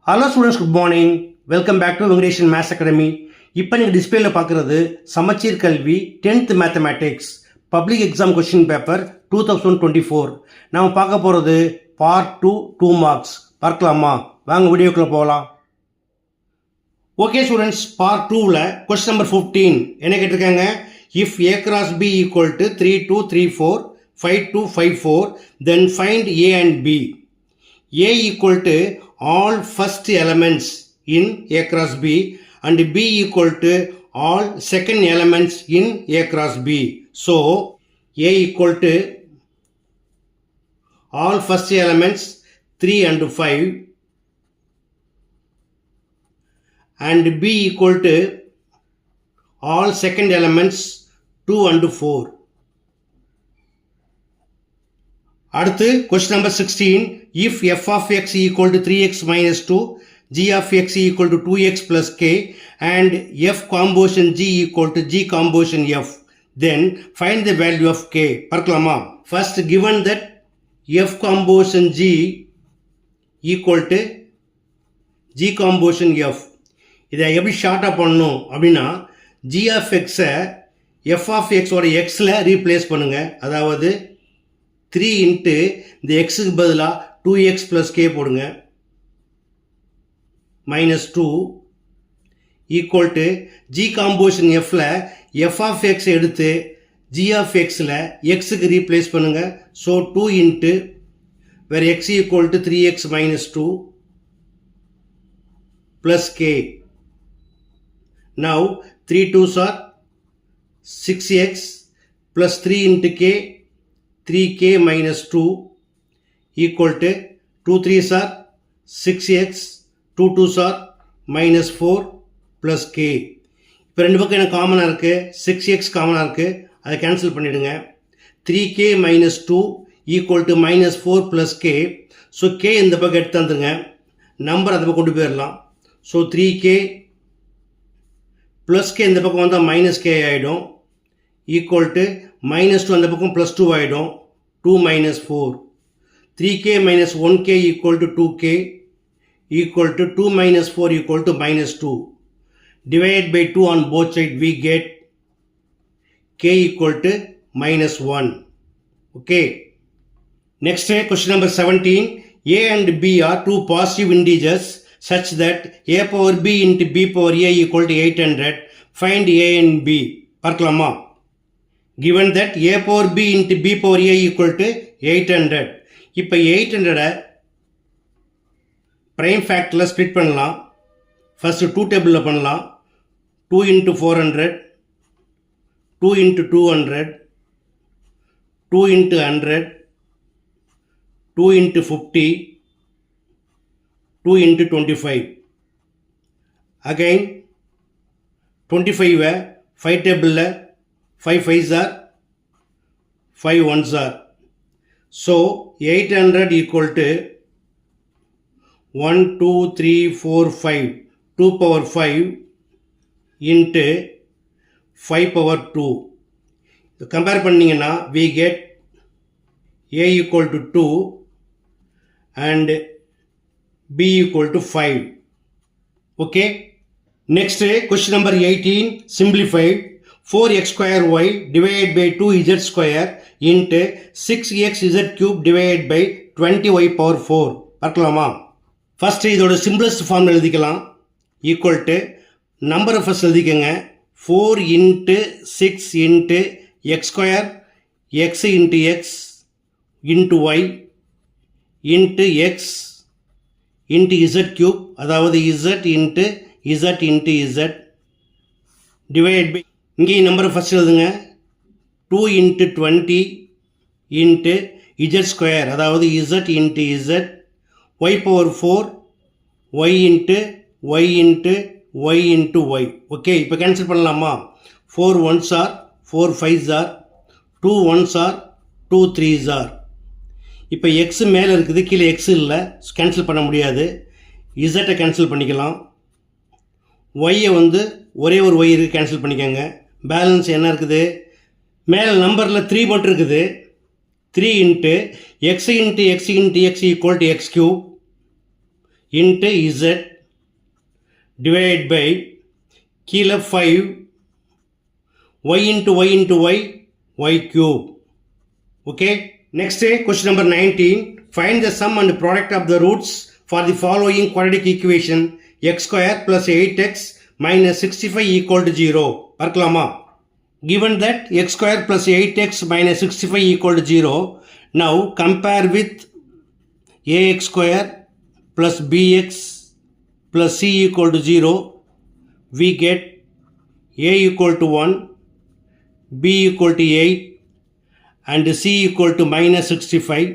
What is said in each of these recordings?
Hello students, good morning. Welcome back to Venkatesan maths academy. இப்போ நீங்கள் டிஸ்பிளேல பார்க்குறது சமச்சீர் கல்வி 10th mathematics public exam question paper 2024. நாம் பார்க்க போகிறது பார்ட் 2 2 மார்க்ஸ். பார்க்கலாமா? வாங்க வீடியோக்குள்ளே போகலாம். ஓகே ஸ்டூடெண்ட்ஸ், பார்ட் 2ல் கொஸ்டின் நம்பர் 15 என்ன கேட்டிருக்காங்க? If A cross B equal to 3 2 3 4 5 2 5 4 then find A and B. A equal to all first elements in A cross B and B equal to all second elements in A cross B. So, A equal to all first elements 3 and 5 and B equal to all second elements 2 and 4. அடுத்து question number 16. If f of x equal to 3x minus 2, g of x equal to 2x plus k and f composition g equal to g composition f, then find the value of k. பார்க்கலாமா? First, given that f composition g equal to g composition f, இதை எப்படி ஷார்ட்டாக பண்ணணும் அப்படின்னா g of x f of x ஓட xல replace பண்ணுங்க. அதாவது 3 into இந்த எக்ஸுக்கு பதிலாக 2x ப்ளஸ் k போடுங்க, minus 2 equal to g composition எஃப்பில் எஃப் ஆஃப் எக்ஸ் எடுத்து ஜி ஆஃப் எக்ஸில் எக்ஸுக்கு ரீப்ளேஸ் பண்ணுங்கள். ஸோ 2 இன்ட்டு வேறு x equal to 3x minus 2 plus k. Now 3 2s are 6x plus 3 into k 3k minus 2 equal to 2 3s are 6x 2 2s are minus 4 plus k. இப்போ ரெண்டு பக்கம் என்ன காமனாக இருக்குது? 6x காமனாக இருக்குது, அதை கேன்சல் பண்ணிவிடுங்க. 3k minus 2 equal to minus 4 plus k. So k இந்த பக்கம் எடுத்து வந்துருங்க, நம்பர் அந்த பக்கம் கொண்டு போயிடலாம். ஸோ 3k plus k இந்த பக்கம் வந்தால் minus k ஆகிடும், ஈக்குவல் டு மைனஸ் 2 அந்த பக்கம் ப்ளஸ் 2 ஆகிடும். 2 minus 4 3k minus 1k equal to 2k equal to 2 minus 4 equal to minus 2. Divided by 2 on both sides we get k equal to minus 1. Okay. Next question number 17. A and b are two positive integers such that a power b into b power a equal to 800. Find a and b. பார்க்கலாமா? Given that a power b into b power a equal to 800. இப்போ 800 prime factorல split பண்ணலாம். First 2 table பண்ணலாம். 2 into 400, 2 into 200, 2 into 100, 2 into 50, 2 into 25. Again 25 5 table 5 5s are 5 1s are. So 800 equal to 1 2 3 4 5 2 power 5 into 5 power 2. Compare பண்ணிங்கன்னா we get a equal to 2 and b equal to 5. Okay. Next question number 18. Simplified. 4x square y divided by 2z square into 6x z cube divided by 20y power 4. பார்க்கலாமா? First இதோட simplest form எழுதிக்கலாம். Equal to நம்பரை first எழுதிக்கங்க. 4 into 6 into x square x into x into y into x into z cube, அதாவது z into z into z divide by, இங்கே நம்பரை first எழுதுங்க. 2 into 20 into z square, அதாவது z into z y power 4 y into y into y into y. Okay, இப்போ cancel பண்ணலாமா? 4 1s are 4 5s are 2 1s are 2 3s are. இப்போ X மேலே இருக்குது, கீழே எக்ஸ் இல்லை, கேன்சல் பண்ண முடியாது. இசட்டை கேன்சல் பண்ணிக்கலாம். ஒய்யை வந்து ஒரே ஒரு ஒய் இருக்குது, கேன்சல் பண்ணிக்கோங்க. பேலன்ஸ் என்ன இருக்குது? மேலே நம்பரில் 3 மட்டும் இருக்குது. 3 into x into x into X equal to X cube into z divided by கீழே 5 y into y into y y cube. Okay, next question number 19. Find the sum and product of the roots for the following quadratic equation: x square plus 8x minus 65 equal to 0. பார்க்கலாமா? Given that x square plus 8x minus 65 equal to 0, now compare with ax square plus bx plus c equal to 0. We get a equal to 1, b equal to 8 and c equal to minus 65.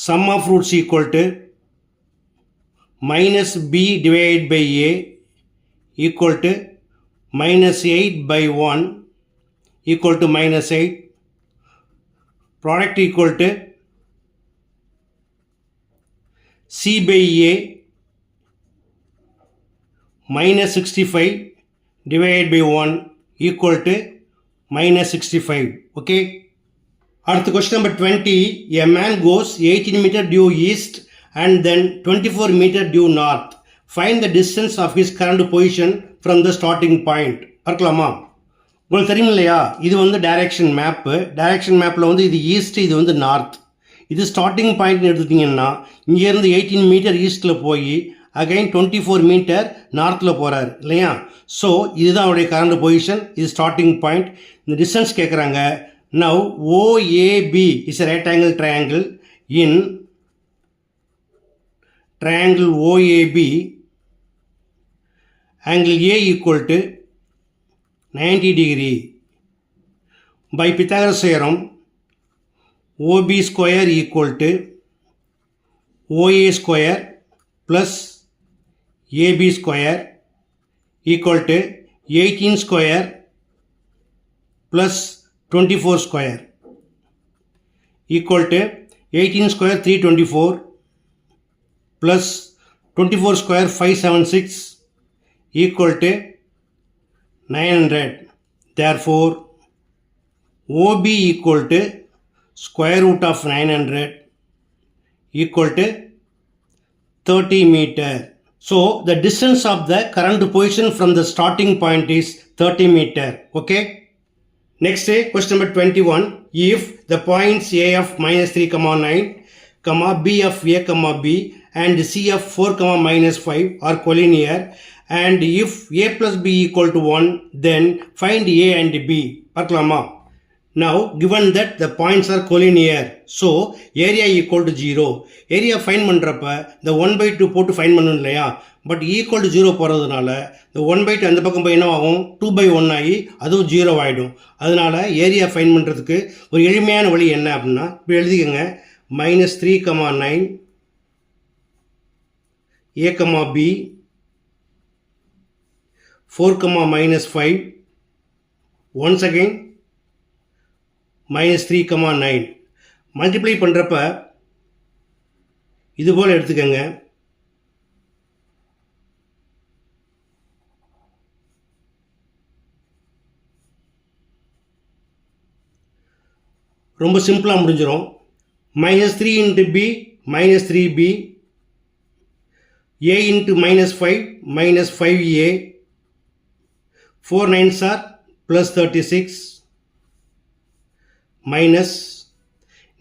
Sum of roots equal to minus b divided by a equal to minus 8 by 1 equal to minus 8. Product equal to c by a minus 65 divided by 1 equal to minus 65. Okay. அடுத்த question number 20. A man goes 18 meter due east and then 24 meter due north. Find the distance of his current position from the starting point. பார்க்கலாமா? உங்களுக்கு தெரியும் இல்லையா, இது வந்து direction map. Direction மேப்பில் வந்து இது ஈஸ்ட், இது வந்து நார்த். இது ஸ்டார்டிங் பாயிண்ட்னு எடுத்துட்டிங்கன்னா இங்கேருந்து 18 மீட்டர் ஈஸ்ட்டில் போய் அகைன் 24 மீட்டர் நார்த்தில் போகிறார் இல்லையா. ஸோ இதுதான் அவருடைய கரண்ட் பொசிஷன், இது ஸ்டார்டிங் பாயிண்ட். இந்த டிஸ்டன்ஸ் கேட்குறாங்க. Now OAB is a right angle triangle. In triangle OAB, angle A equal to 90 degree. By Pythagoras theorem, OB square equal to OA square plus AB square equal to 18 square plus 24 square equal to 18 square 324 plus 24 square 576 equal to 900. Therefore, OB equal to square root of 900 equal to 30 meter. So, the distance of the current position from the starting point is 30 meter. Okay. Next, question number 21. If the points A of minus 3, 9, B of A, B and C of 4, minus 5 are collinear, and if A plus B equal to 1, then find A and B. பார்க்கலாமா? Now, given that the points are collinear, so area equal to 0. Area find பண்ணுறப்ப இந்த 1/2 போட்டு find பண்ணணும் இல்லையா. But equal to 0 போகிறதுனால இந்த 1/2 அந்த பக்கம் போய் என்ன ஆகும், 2/1 ஆகி அதுவும் 0 ஆகிடும். அதனால ஏரியா ஃபைன் பண்ணுறதுக்கு ஒரு எளிமையான வழி என்ன அப்படின்னா, இப்போ எழுதிக்கங்க. -3, 9 A, B 4, minus 5 once again -3, 9 multiply பண்ணுறப்ப இது போல் எடுத்துக்கங்க. ரொம்ப சிம்பிளாக முடிஞ்சிடும். -3 into B minus 3B, A into -5 minus 5A, 4 9s are plus 36, minus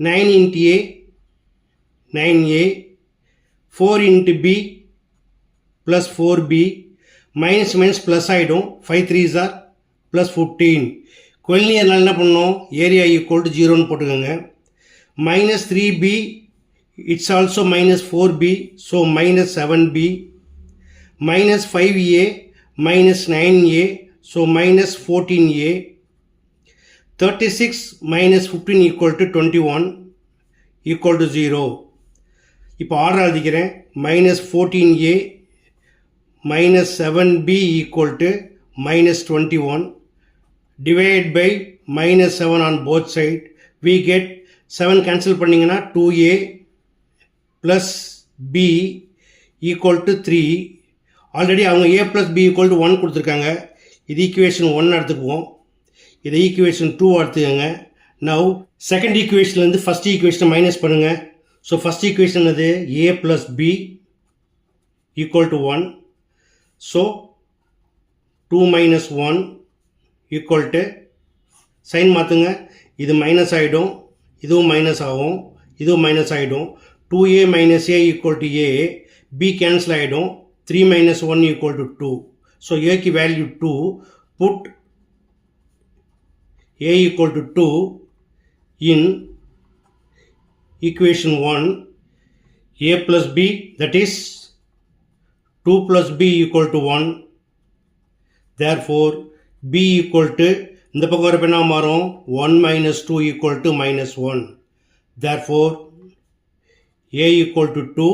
9 into A 9A, 4 into B plus 4B, minus minus plus ஆகிடும். 5 3s are plus 15. கொலினியர்னால் என்ன பண்ணணும், area equal to 0ன்னு போட்டுக்கோங்க. -3B, it's also -4B, so -7B, -5A, -9A, so -14A, 36 minus 15 equal to 21 equal to 0. இப்போ order எழுதிக்கிறேன். -14A -7B equal to -21 divided by -7 on both side. We get 7 cancel பண்ணிங்கன்னா 2A plus B equal to 3. Already அவங்க A plus B equal to 1 கொடுத்துருக்காங்க. இது equation 1 எடுத்துக்குவோம். இதை equation 2 எடுத்துக்கோங்க. Now second ஈக்குவேஷன்லேருந்து first ஈக்குவேஷனை மைனஸ் பண்ணுங்கள். So first equation is a plus b equal to 1. So 2 minus 1 equal to sign மாத்துங்க, இது மைனஸ் ஆகிடும், இதுவும் மைனஸ் ஆகும், இதுவும் மைனஸ் ஆகிடும். 2a minus a equal to a, b cancel ஆகிடும், 3 minus 1 equal to 2. So a की value 2, put a equal to 2 in equation 1, a plus b, that is 2 plus b equal to 1. Therefore b equal to, இந்த பக்கம் வரப்ப என்ன மாறும், 1 minus 2 equal to minus 1. Therefore a equal to 2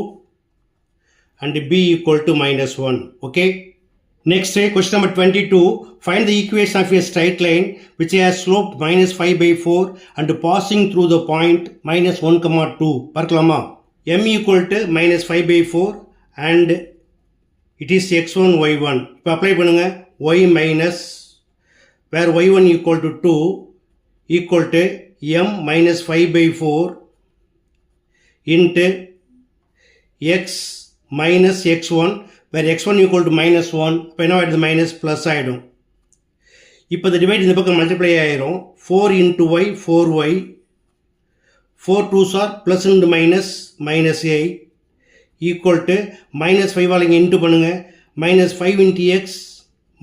and b equal to minus 1. Okay. Next, question number 22. Find the equation of a straight line which has slope minus 5 by 4 and passing through the point minus 1, 2. பார்க்கலாமா? m equal to minus 5 by 4 and it is x1, y1. இப்போ apply பண்ணுங்க. y minus, where y1 equal to 2 equal to m minus 5 by 4 into x minus x1, where x1 equal to minus 1, இப்போ என்ன ஆகிடுது, minus plus ஆகிடும். இப்போ இந்த divide இந்த பக்கம் மல்டிப்ளை ஆகிடும். 4 into y, 4y, 4 2s are plus into minus, minus a equal to minus 5 all இங்கே இன்ட்டு பண்ணுங்க, minus 5 into x,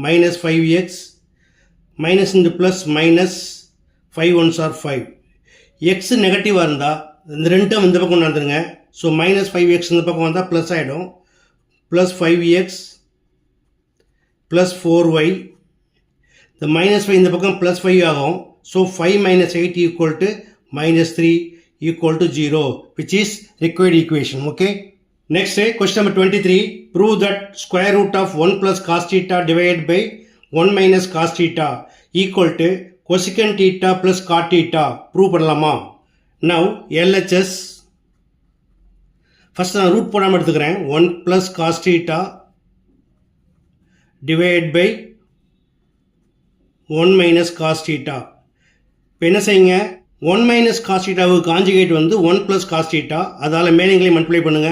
minus 5x, minus into plus, minus 5 1s are 5. x நெகட்டிவாக இருந்தால் இந்த ரெண்டு டேர்ம் இந்த பக்கம் வந்துருங்க. ஸோ minus 5x இந்த பக்கம் வந்தால் ப்ளஸ் ஆகிடும், plus 5x plus 4y, the minus 5 இந்த பக்கம் plus 5 ஆகும். So 5 minus 8 equal to minus 3 equal to 0, which is required equation. Okay. Next, question number 23. Prove that square root of 1 plus cos theta divided by 1 minus cos theta equal to cosecant theta plus cot theta. Prove பண்ணலாமா? Now LHS, first நான் root போடாமல் எடுத்துக்கிறேன். 1 plus cos theta divided by 1 minus cos theta. இப்போ என்ன செய்யுங்க, 1 minus cos thetaவுக்கு conjugate வந்து 1 plus cos theta, அதால் மேலிங்களையும் multiply பண்ணுங்க.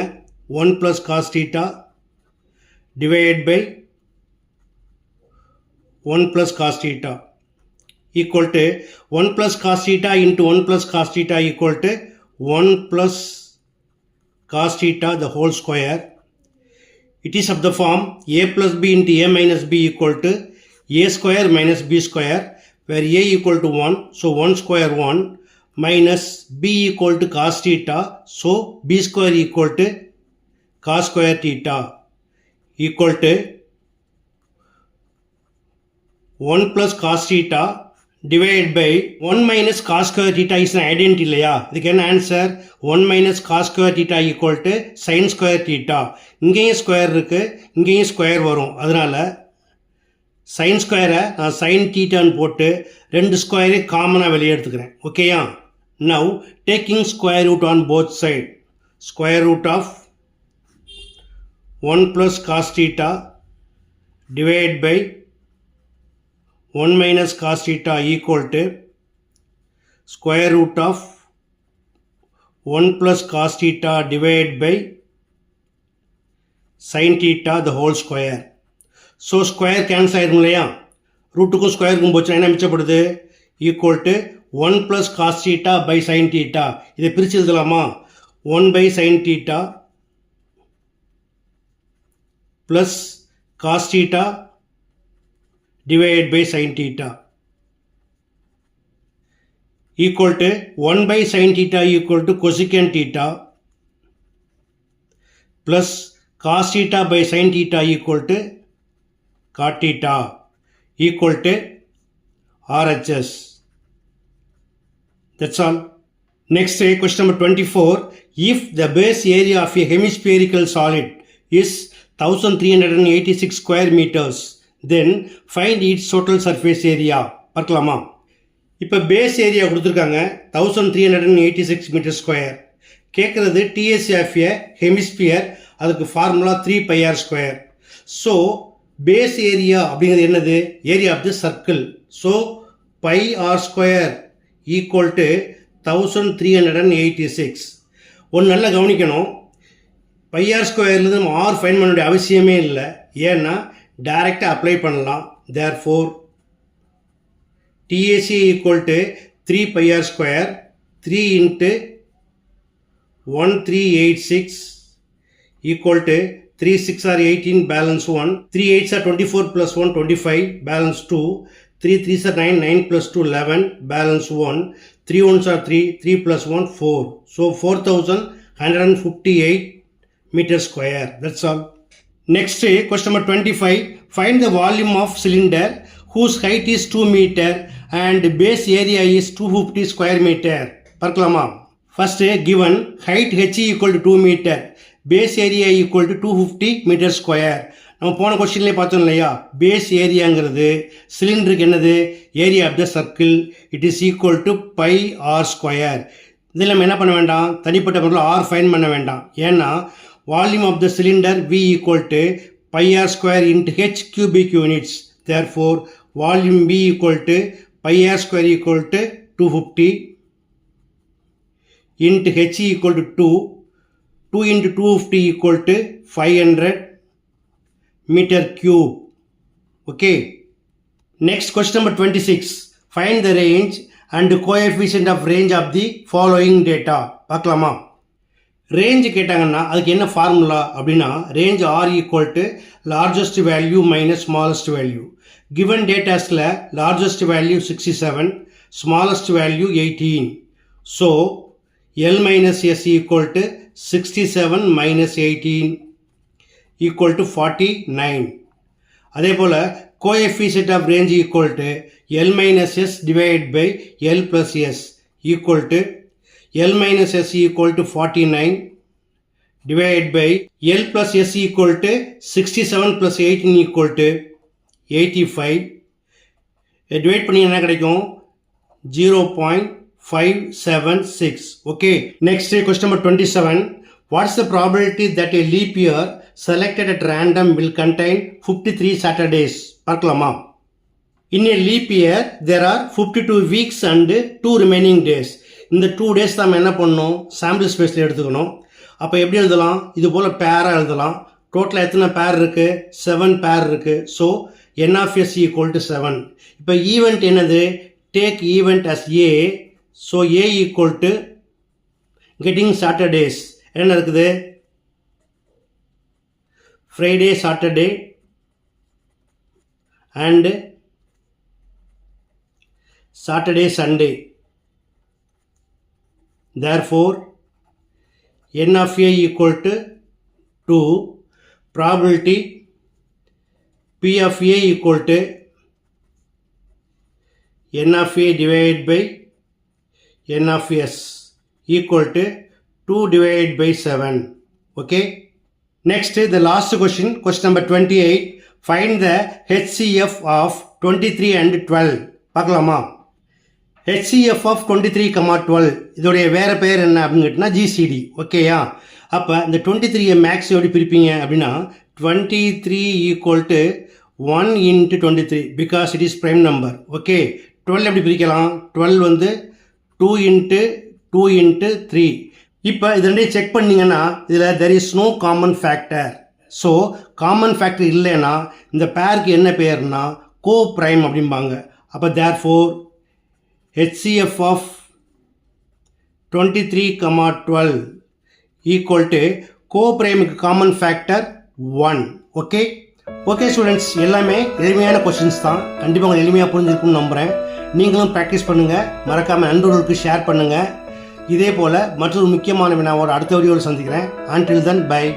1 plus cos theta divided by 1 plus cos theta equal to 1 plus cos theta into 1 plus cos theta equal to 1 plus cos theta the whole square. It is of the form a plus b into a minus b equal to a square minus b square, where a equal to 1, so 1 square 1, minus b equal to cos theta, so b square equal to cos square theta equal to 1 plus cos theta divided by 1 minus cos square theta is an identity இல்லையா? இதுக்கு என்ன answer, 1 minus cos square theta equal to sin square theta. இங்கேயும் square இருக்கு, இங்கேயும் square வரும், அதனால sin ஸ்கொயரை நான் sin thetaன்னு போட்டு ரெண்டு ஸ்கொயரையும் காமனாக வெளியே எடுத்துக்கிறேன். ஓகேயா? Now taking square root on both side, square root of 1 plus cos theta divided by 1 minus cos theta equal to square root of 1 plus cos theta divided by sin theta the whole square. So square cancel ஆயிரும் இல்லையா? ரூட்டுக்கும் ஸ்கொயருக்கும் போச்சுன்னா என்ன மிச்சப்படுது, equal to 1 plus cos theta by sin theta. இதை பிரித்து எழுதலாமா? 1 by sin theta plus cos theta divided by sin theta equal to 1 by sin theta equal to cosecant theta plus cos theta by sin theta equal to cot theta equal to RHS. That's all. Next, question number 24. If the base area of a hemispherical solid is 1386 square meters, then find its total surface area. பார்க்கலாமா? இப்போ base area கொடுத்துருக்காங்க 1386 metre square. கேட்குறது TSA of a hemisphere, அதுக்கு formula 3πr square. So base area அப்படிங்கிறது என்னது, area of the circle. So πr square equal to 1386. ஒன்று நல்லா கவனிக்கணும், பை ஆர் ஸ்கொயர்லேருந்து நம்ம ஆர் ஃபைன் பண்ண வேண்டிய அவசியமே இல்லை. ஏன்னா டைரெக்டாக அப்ளை பண்ணலாம். Therefore TAC equal to 3 pi r square 3 into 1386 equal to 3 6 are 18 balance 1 3 8s are 24 plus 1 25 balance 2 3 3s are 9 9 plus 2 11 balance 1 3 1s are 3 3 plus 1 4 so 4158 meter square. That's all. Next question number 25. Find the volume of cylinder whose height is 2 meter and base area is 250 square meter. பார்க்கலாமா? First given height h equal to 2 meter, base area equal to 250 meter square. நம்ம போன கொஸ்டின்லேயே பார்த்தோம் இல்லையா, base ஏரியாங்கிறது சிலிண்டருக்கு என்னது, area of the circle, it is equal to pi r square. இதில் நம்ம என்ன பண்ண வேண்டாம், தனிப்பட்ட பொருள் ஆர் ஃபைன் பண்ண வேண்டாம். ஏன்னா volume of the cylinder V equal to pi r square into h cubic units. Therefore volume V equal to pi r square equal to 250 into h equal to 2 into 250 equal to 500 meter cube. Okay. Next question number 26. Find the range and coefficient of range of the following data. பார்க்கலாமா? Range கேட்டாங்கன்னா அதுக்கு என்ன formula அப்படின்னா, range R equal to largest value minus smallest value. Given டேட்டாஸில் largest value 67, smallest value 18. So L minus S equal to 67 minus 18 equal to 49. அதே போல் coefficient of range equal to L minus S divide by L plus S equal to L minus S equal to 49 divided by L plus S equal to 67 plus 18 equal to 85. Divide பண்ணி என்ன கிடைக்கும், 0.576. Okay. Next question number 27. What's the probability that a leap year selected at random will contain 53 Saturdays? பார்க்கலாமா? In a leap year there are 52 weeks and 2 remaining days. இந்த 2 days தான் என்ன பண்ணணும், sample ஸ்பேஸில் எடுத்துக்கணும். அப்போ எப்படி எழுதலாம், இது போல் பேராக எழுதலாம். டோட்டலாக எத்தனை பேர் இருக்குது, 7 பேர் இருக்குது. So n of s equal to 7. இப்போ ஈவெண்ட் என்னது, take event as a. So a equal to getting Saturdays என்ன இருக்குது, Friday Saturday and Saturday Sunday. Therefore n of a equal to 2, probability p of a equal to n of a divided by n of s equal to 2 divided by 7. Okay. Next the last question, question number 28. Find the HCF of 23 and 12. பார்க்கலாமா? HCF of 23, 12 இதோடைய வேறு பேர் என்ன அப்படின்னு கேட்டினா GCD. ஓகேயா? அப்போ இந்த 23 maths எப்படி பிரிப்பீங்க அப்படின்னா, 23 equal to 1 into 23 because it is prime number. Okay. 12 எப்படி பிரிக்கலாம், 12 வந்து 2 into 2 into 3. இப்போ இது ரெண்டையும் செக் பண்ணிங்கன்னா இதில் there is no common factor. So common factor இல்லைன்னா இந்த பேருக்கு என்ன பேர்னா கோ ப்ரைம் அப்படிம்பாங்க. அப்போ therefore HCF of 23, 12 equal to co-prime common factor 1. Okay. Okay students, எல்லாமே எளிமையான கொஸ்டின்ஸ் தான். கண்டிப்பாக உங்களுக்கு எளிமையாக புரிஞ்சிருக்கும்னு நம்புகிறேன். நீங்களும் ப்ராக்டிஸ் பண்ணுங்கள், மறக்காமல் நண்பர்களுக்கு ஷேர் பண்ணுங்கள். இதே போல் மற்றொரு முக்கியமான வினாவோட அடுத்த வீடியோவில் சந்திக்கிறேன். Until then, bye.